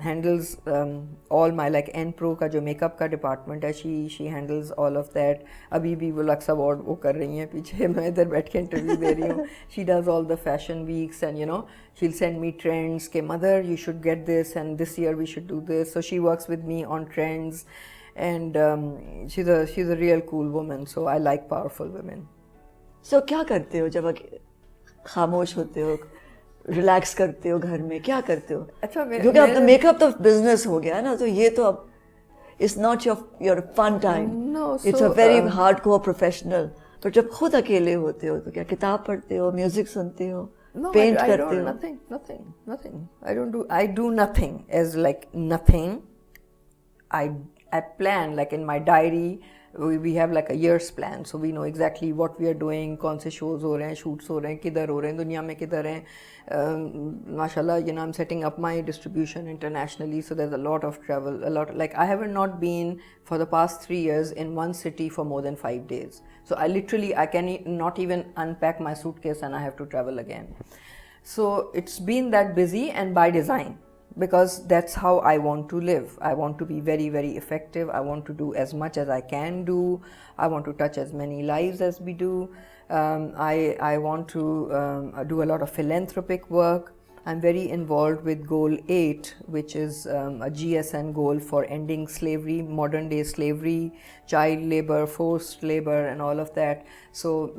handles all my like N-Pro का जो makeup का department है, she handles all of that. अभी भी वो Lux Award वो कर रही हैं पीछे, मैं इधर बैठ के interview दे रही हूँ. She does all the fashion weeks and she'll send me trends के mother you should get this and this year we should do this. So she works with me on trends and she's a real cool woman, so I like powerful women. So क्या करते हो जब खामोश होते हो, relax करते हो घर में, क्या करते हो? अच्छा, क्योंकि अब तो मेकअप तो बिजनेस हो गया ना, तो ये तो अब it's not your fun time. It's a very hardcore professional. तो जब खुद अकेले होते हो तो क्या किताब पढ़ते हो, म्यूजिक सुनते हो, पेंट करते हो? Nothing. I do nothing as like nothing. I plan like in my diary. We have like a year's plan, so we know exactly what we are doing, कौन से shows हो रहे हैं, shoots हो रहे हैं, किधर हो रहे हैं, दुनिया में किधर हैं. Mashallah, I'm setting up my distribution internationally, so there's a lot of travel, like I haven't not been for the past 3 years in one city for more than 5 days. So I can not even unpack my suitcase and I have to travel again. So it's been that busy and by design. Because that's how I want to live. I want to be very, very effective. I want to do as much as I can do. I want to touch as many lives as we do. I want to do a lot of philanthropic work. I'm very involved with Goal 8, which is a GSN goal for ending slavery, modern day slavery, child labor, forced labor, and all of that. So,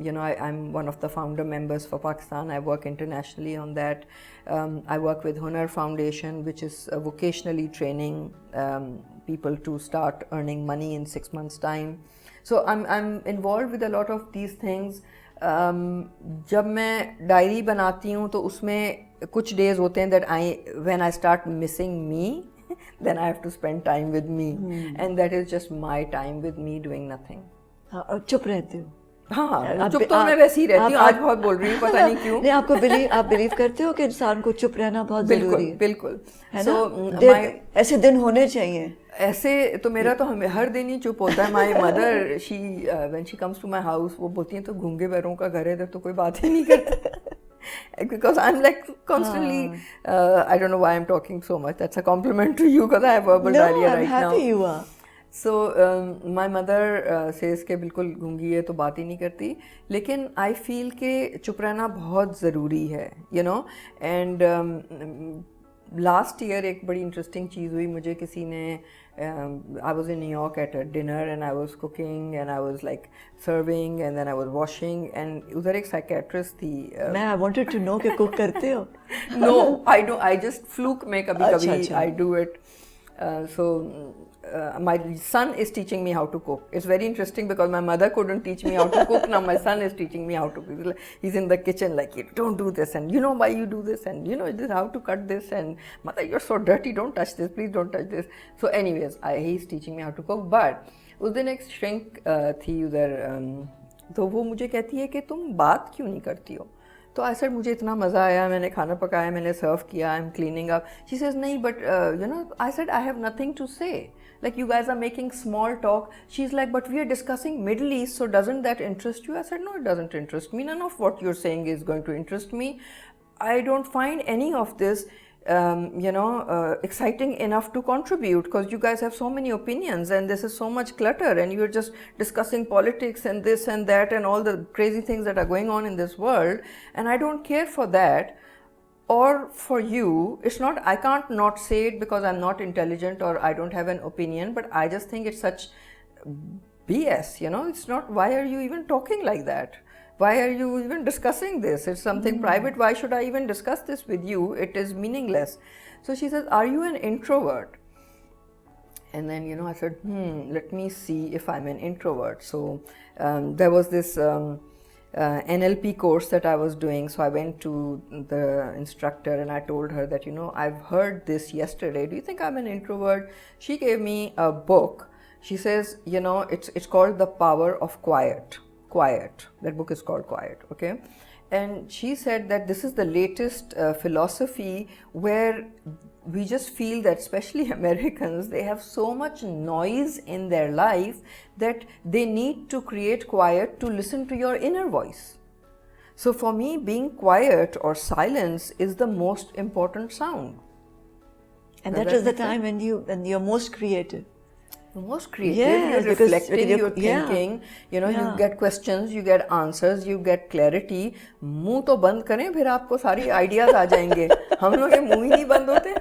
I'm one of the founder members for Pakistan. I work internationally on that. I work with Hunar Foundation, which is vocationally training people to start earning money in 6 months' time. So, I'm involved with a lot of these things. जब मैं diary बनाती हूँ तो उसमें कुछ days होते हैं that when I start missing me, then I have to spend time with me, and that is just my time with me doing nothing. हाँ, और चुप रहते हो। हाँ, चुप तो मैं वैसे ही रहती हूँ, आज बहुत बोल रही हूँ, पता नहीं क्यों। नहीं, आप बिलीव करते हो कि इंसान को चुप रहना बहुत जरूरी है? बिल्कुल, है ना? ऐसे दिन होने चाहिए। ऐसे तो मेरा तो हमें हर दिन ही चुप होता है। My mother she when she comes to my house, वो बोलती हैं तो गूंगे बैरों का घर है, इधर तो कोई बात ही नहीं करता। Because I'm like constantly, I don't know why I'm talking so much. That's a compliment to you because I have verbal diarrhea right now. No, I'm happy you are. So my mother says कि बिल्कुल गूंगी है तो बात ही नहीं करती, लेकिन I feel कि चुप रहना बहुत ज़रूरी है, you know. And last year एक बड़ी इंटरेस्टिंग चीज़ हुई मुझे, किसी ने I was in New York at a dinner and I was cooking and I was like serving and then I was washing, and उधर एक साइकेट्रिस्ट थी। मैं आई वांटेड टू नो कि कुक करते हो? नो, आई जस्ट फ्लूक में कभी कभी I do it. So my son is teaching me how to cook. It's very interesting because my mother couldn't teach me how to cook. Now my son is teaching me how to cook. He's in the kitchen like, don't do this, and you know why you do this, and you know this how to cut this, and mother, you're so dirty, don't touch this, please don't touch this. So anyways, he's teaching me how to cook. But उस दिन एक shrink थी उधर, तो वो मुझे कहती है कि तुम बात क्यों नहीं करती हो? तो आई सेड मुझे इतना मज़ा आया, मैंने खाना पकाया, मैंने सर्व किया, I am cleaning up. She says नहीं, but you know, I said I have nothing to say, like you guys are making small talk. She's like, but we are discussing Middle East, so doesn't that interest you? I said, no, it doesn't interest me. None of what you're saying is going to interest me. I don't find any of this exciting enough to contribute, because you guys have so many opinions and this is so much clutter, and you're just discussing politics and this and that and all the crazy things that are going on in this world, and I don't care for that or for you. It's not, I can't not say it because I'm not intelligent or I don't have an opinion, but I just think it's such BS, you know. It's not, why are you even talking like that? Why are you even discussing this? It's something private. Why should I even discuss this with you? It is meaningless. So she says, are you an introvert? And then, you know, I said, let me see if I'm an introvert. So there was this NLP course that I was doing. So I went to the instructor and I told her that, you know, I've heard this yesterday. Do you think I'm an introvert? She gave me a book. She says, you know, it's called The Power of Quiet. That book is called Quiet, okay? And she said that this is the latest philosophy where we just feel that, especially Americans, they have so much noise in their life that they need to create quiet to listen to your inner voice. So for me, being quiet or silence is the most important sound. And that is the time when you're most creative. Most creative, you're reflecting, you're thinking, you know, you get questions, you get answers, you get clarity. मुंह तो बंद करें, फिर आपको सारी ideas आ जाएंगे। हम लोग के मुंह ही नहीं बंद होते।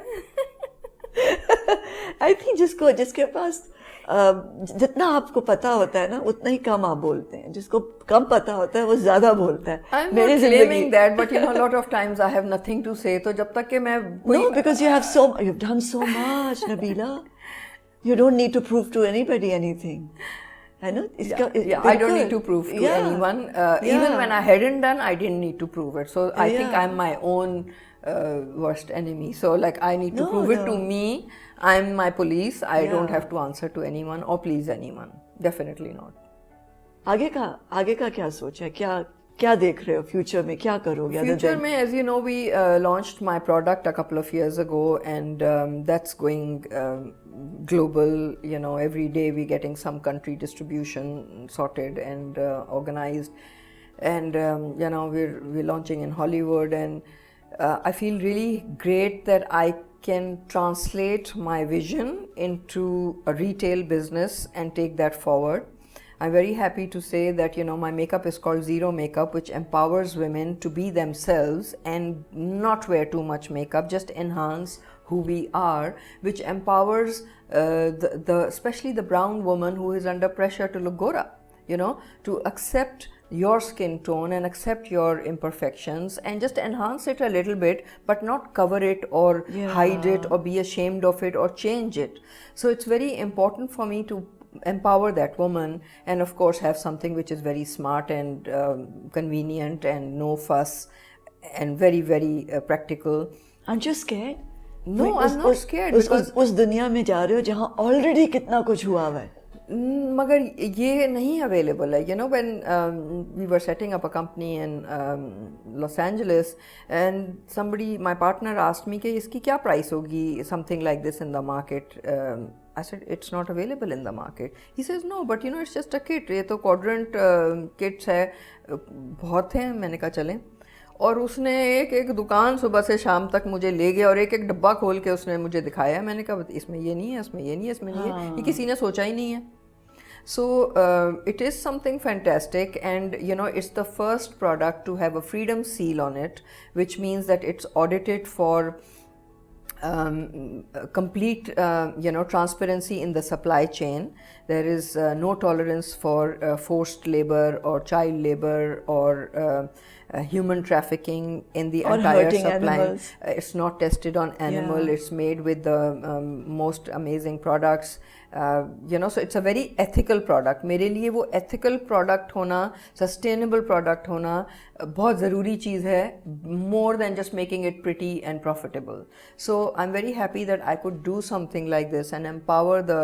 I think जिसके पास जितना आपको पता होता है ना, उतना ही कम आप बोलते हैं। जिसको कम पता होता है वो ज्यादा बोलता है। I'm not claiming that, but you know, a lot of times I have nothing to say. तो जब तक कि मैं No, because you've done so much, Nabila. You don't need to prove to anybody anything. I know. I don't need to prove to anyone. Even when I hadn't done, I didn't need to prove it. So I think I'm my own worst enemy. So like I need to prove it to me. I'm my police. I don't have to answer to anyone or please anyone. Definitely not. आगे का क्या सोच है? क्या देख रहे हो future में? क्या करोगे? फ्यूचर में, as you know, we launched my product a couple of years ago, and that's going global. You know, every day we're getting some country distribution sorted and organized, and you know, we're launching in Hollywood, and I feel really great that I can translate my vision into a retail business and take that forward. I'm very happy to say that, you know, my makeup is called Zero Makeup, which empowers women to be themselves and not wear too much makeup, just enhance who we are, which empowers especially the brown woman who is under pressure to look gora, you know, to accept your skin tone and accept your imperfections and just enhance it a little bit, but not cover it or hide it or be ashamed of it or change it. So it's very important for me to empower that woman, and of course have something which is very smart and convenient and no fuss and very very practical. Aren't you scared? No, I'm not scared. उस दुनिया में जा रहे हो जहाँ already कितना कुछ हुआ है. मगर ये नहीं अवेलेबल है, when we were setting up a company in Los Angeles and somebody my partner asked me कि इसकी क्या प्राइस होगी, something like this in the market. I said it's not available in the market. He says no, but it's just a kit. ये तो quadrant kits है, बहुत हैं. मैंने कहा चलें. और उसने एक एक दुकान सुबह से शाम तक मुझे ले गया और एक एक डब्बा खोल के उसने मुझे दिखाया. मैंने कहा इसमें ये नहीं है, इसमें ये नहीं है, इसमें नहीं है. ये किसी ने सोचा ही नहीं है. So it is something fantastic, and it's the first product to have a freedom seal on it, which means that it's audited for complete transparency in the supply chain. There is no tolerance for forced labor or child labor or human trafficking in the or entire supply. Animals. It's not tested on animal. It's made with the most amazing products. So it's a very ethical product. मेरे लिए वो ethical product होना, sustainable product होना बहुत ज़रूरी चीज़ है, more than just making it pretty and profitable. So I'm very happy that I could do something like this and empower the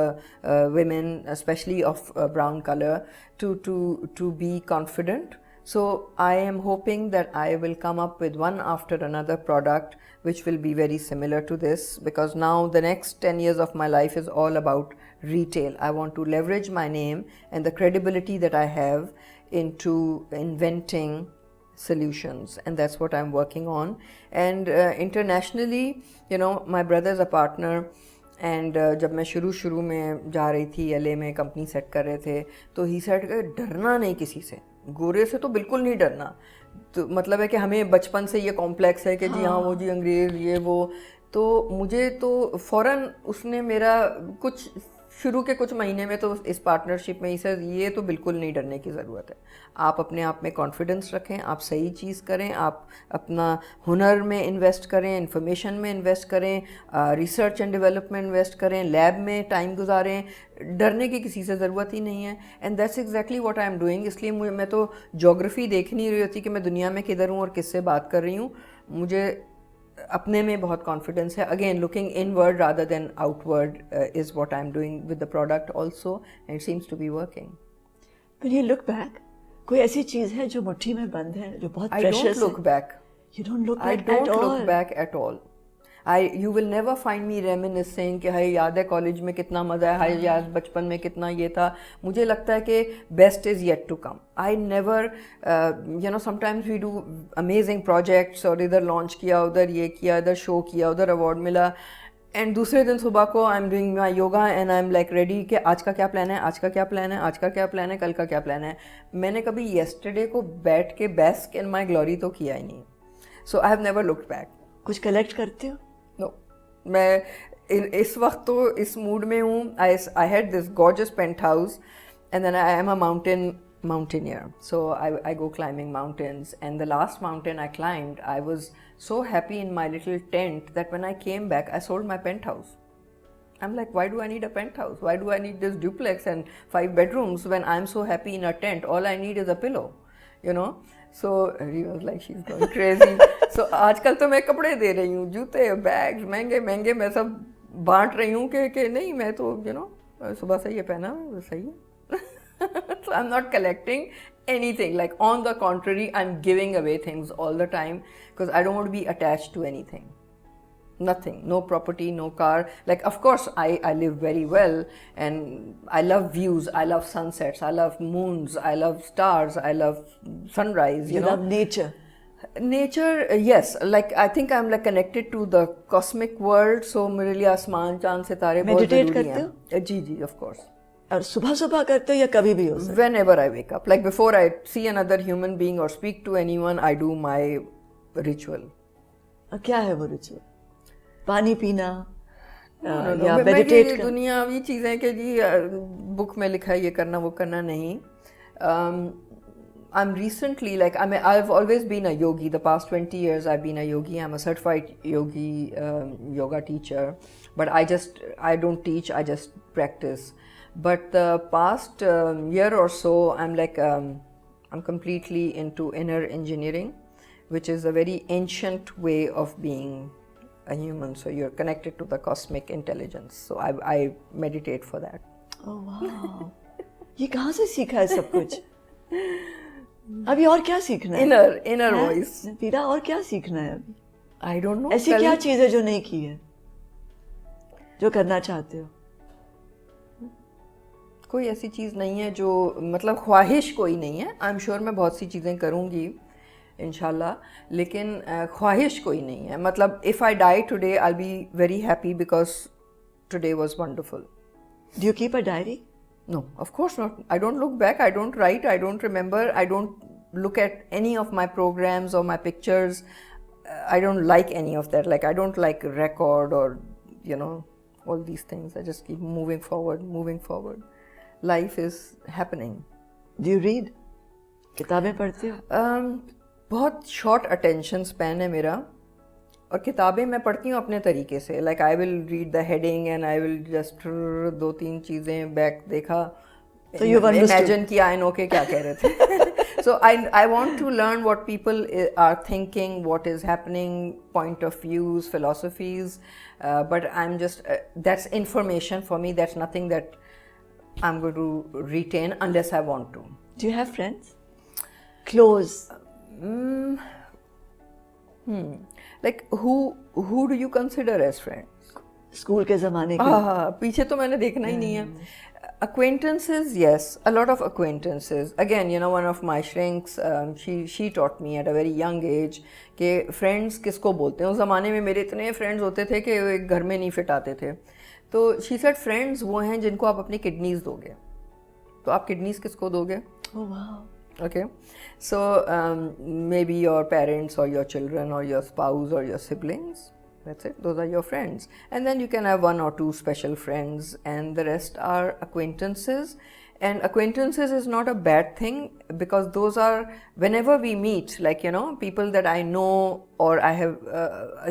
women, especially of brown color, to be confident. So I am hoping that I will come up with one after another product which will be very similar to this, because now the next 10 years of my life is all about retail. I want to leverage my name and the credibility that I have into inventing solutions, and that's what I'm working on. And internationally, my brother is a partner. And जब मैं शुरू में जा रही थी LA में company set कर रहे थे, तो ही सेट कर डरना नहीं किसी से, गोरे से तो बिल्कुल नहीं डरना. तो मतलब है कि हमें बचपन से ये कॉम्प्लेक्स है कि जी हाँ वो जी अंग्रेज़ ये वो. तो मुझे तो फ़ौरन उसने मेरा कुछ शुरू के कुछ महीने में तो इस पार्टनरशिप में ही सर ये तो बिल्कुल नहीं डरने की ज़रूरत है. आप अपने आप में कॉन्फिडेंस रखें, आप सही चीज़ करें, आप अपना हुनर में इन्वेस्ट करें, इंफॉर्मेशन में इन्वेस्ट करें, रिसर्च एंड डेवलपमेंट इन्वेस्ट करें, लैब में टाइम गुजारें. डरने की किसी से ज़रूरत ही नहीं है. And that's exactly what I am doing. इसलिए मैं तो जोग्राफ़ी देख नहीं रही होती कि मैं दुनिया में किधर हूँ और किससे बात कर रही हूँ. मुझे अपने में बहुत कॉन्फिडेंस है. Again looking inward rather than outward is what I am doing with the product also, and it seems to be working. When you look back, कोई ऐसी चीज़ है जो मुट्ठी में बंद है, जो बहुत I प्रेशियस है? don't look back. You don't look I back don't at all. look back at all. You will never find me reminiscing कि हाय याद है कॉलेज में कितना मज़ा है, हाय याद बचपन में कितना ये था. मुझे लगता है कि best is yet to come. I never, sometimes we do amazing projects और इधर launch किया, उधर ये किया, इधर show किया, उधर award मिला, एंड दूसरे दिन सुबह को आई am doing my yoga and I am like ready कि आज का क्या प्लान है, आज का क्या प्लान है, आज का क्या प्लान है, कल का क्या प्लान है. मैंने कभी येस्टरडे को बैठ के बेस्क इन माई ग्लोरी तो किया ही नहीं. So I have never looked back. कुछ कलेक्ट करते हो? नो, मैं इस वक्त तो इस मूड में हूँ. I had this gorgeous paint house and then I am a mountaineer, so I go climbing mountains, and the last mountain I climbed, I was so happy in my little tent that when I came back I sold my penthouse. I'm like, why do I need a penthouse? Why do I need this duplex and 5 bedrooms when I'm so happy in a tent? All I need is a pillow, So he was like, she's going crazy. So आजकल तो मैं कपड़े दे रही हूँ, जूते, bags महंगे मैं सब बांट रही हूँ कि नहीं मैं तो सुबह से ये पहना सही है. So I'm not collecting anything. Like on the contrary, I'm giving away things all the time because I don't want to be attached to anything. Nothing. No property, no car. Like of course I live very well and I love views. I love sunsets. I love moons. I love stars. I love sunrise. You love nature. Nature, yes. Like I think I'm like connected to the cosmic world. So मेरे लिए आसमान चांद सितारे बहुत ज़रूरी हैं. Meditate करते हो? जी, of course. और सुबह करते हो या कभी भी हो सकता? Whenever I wake up, like before I see another human being or speak to anyone, I do my ritual. क्या है वो रिचुअल? पानी पीना या मेडिटेट करना? दुनियावी चीज़ें कि जी बुक में लिखा है ये करना वो करना नहीं. I'm recently I've always been a yogi. The past 20 years I've been a yogi. I'm a certified yogi, yoga teacher. But I don't teach. I just practice. But the past year or so, I'm completely into inner engineering, which is a very ancient way of being a human. So you're connected to the cosmic intelligence. So I meditate for that. ओह वाह, ये कहाँ से सीखा है सब कुछ? अभी और क्या सीखना है? Inner voice. पीरा, और क्या सीखना है अभी? आई डोंट नो, ऐसी क्या चीज़ है जो नहीं की है, जो करना चाहते हो? कोई ऐसी चीज़ नहीं है जो, मतलब ख्वाहिश कोई नहीं है। आई एम श्योर मैं बहुत सी चीज़ें करूँगी इंशाल्लाह, लेकिन ख्वाहिश कोई नहीं है। मतलब if I die today I will be very happy because today was wonderful. Do you keep a diary? No, of course not. I don't look back, I don't write, I don't remember, I don't look at any of my programs or my pictures. I don't like any of that. Like, I don't like record or, you know, all these things. I just keep moving forward, moving forward. Life is happening. Do you read? किताबें पढ़ते हो? बहुत short attention span है मेरा, और किताबें मैं पढ़ती हूँ अपने तरीके से। Like I will read the heading and I will just 2-3 चीज़ें बैक देखा, तो यू इमेजिन किया आई नो के क्या कह रहे थे। So I want to learn what people are thinking, what is happening, point of views, philosophies, but I am just, that's information for me, that's nothing that I am going to retain unless I want to. Do you have friends? Close? Like who do you consider as friends? School के ज़माने के? हाँ, पीछे तो मैंने देखना ही नहीं है। Acquaintances, yes, a lot of acquaintances. Again, you know, one of my shrinks, she taught me at a very young age कि friends किसको बोलते हैं। उस ज़माने में मेरे इतने friends होते थे कि एक घर में नहीं फिट आते थे। तो she said friends वो हैं जिनको आप अपनी kidneys दोगे। तो आप kidneys किसको दोगे? Oh wow. Okay, so maybe your parents or your children or your spouse or your siblings, that's it, those are your friends. And then you can have 1 or 2 special friends, and the rest are acquaintances. And acquaintances is not a bad thing, because those are, whenever we meet, like, you know, people that I know, or I have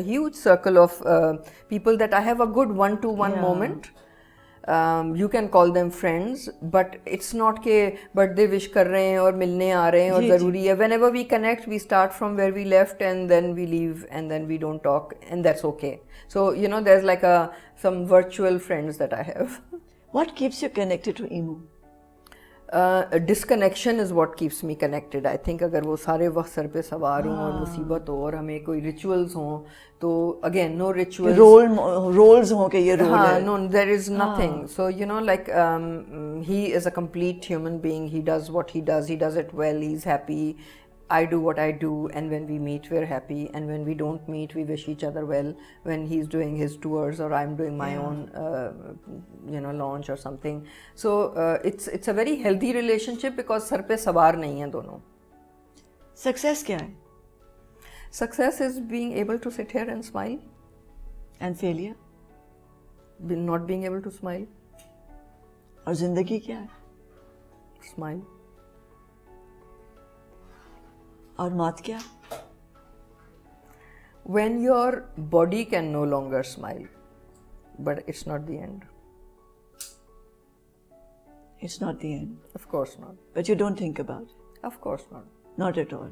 a huge circle of people that I have a good one-to-one moment. You can call them friends, but it's not के birthday wish कर रहे हैं और मिलने आ रहे हैं और ज़रूरी है। Whenever we connect, we start from where we left and then we leave and then we don't talk, and that's okay. So, you know, there's like some virtual friends that I have. What keeps you connected to Emu? Disconnection is what keeps me connected. I think अगर वो सारे वक्त sir पे सवार हों और मुसीबत हो और हमें कोई rituals हों, तो again no rituals. Roles हों कि ये role है. No, there is nothing. So, you know, like he is a complete human being. He does what he does it well. He's happy. I do what I do, and when we meet, we're happy, and when we don't meet, we wish each other well. When he's doing his tours or I'm doing my own, you know, launch or something. So it's a very healthy relationship because sir पे सवार नहीं हैं दोनों. Success क्या है? Success is being able to sit here and smile. And failure? Not being able to smile. और जिंदगी क्या है? Smile. और मौत क्या? When your body can no longer smile, but it's not the end. It's not the end. Of course not. But you don't think about it. Of course not. Not at all.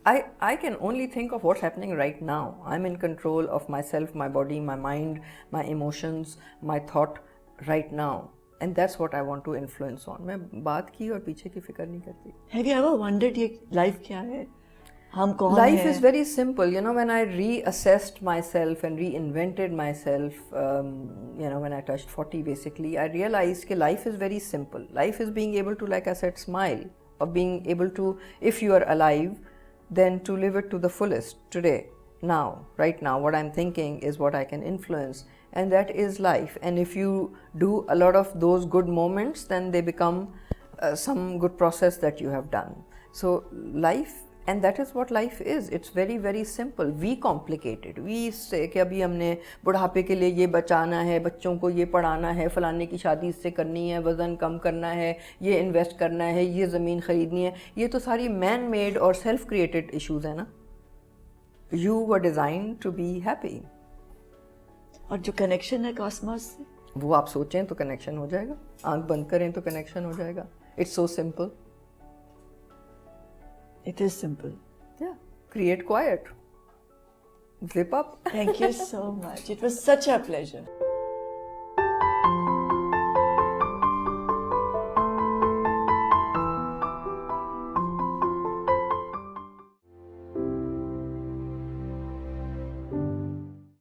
I can only think of what's happening right now. I'm in control of myself, my body, my mind, my emotions, my thought right now. And that's what I want to influence on. मैं बात की और पीछे की फिक्र नहीं करती. Have you ever wondered ये life क्या है? हम कौन हैं? Life is very simple. You know, when I reassessed myself and reinvented myself, you know, when I touched 40 basically, I realized that life is very simple. Life is being able to, like I said, smile, or being able to, if you are alive, then to live it to the fullest today, now, right now. What I'm thinking is what I can influence. And that is life. And if you do a lot of those good moments, then they become some good process that you have done. So life, and that is what life is. It's very, very simple. We complicate it. We say कि अभी हमने बुढ़ापे के लिए ये बचाना है, बच्चों को ये पढ़ाना है, फलाने की शादी इससे करनी है, वज़न कम करना है, ये इन्वेस्ट करना है, ये ज़मीन ख़रीदनी है. ये तो सारी मैन मेड और सेल्फ क्रिएटेड इश्यूज़ है ना. You were designed to be happy. और जो कनेक्शन है कॉस्मोस से, वो आप सोचें तो कनेक्शन हो जाएगा, आंख बंद करें तो कनेक्शन हो जाएगा. It's so simple. It is simple. Yeah, create quiet, zip up. Thank you so much. It was such a pleasure.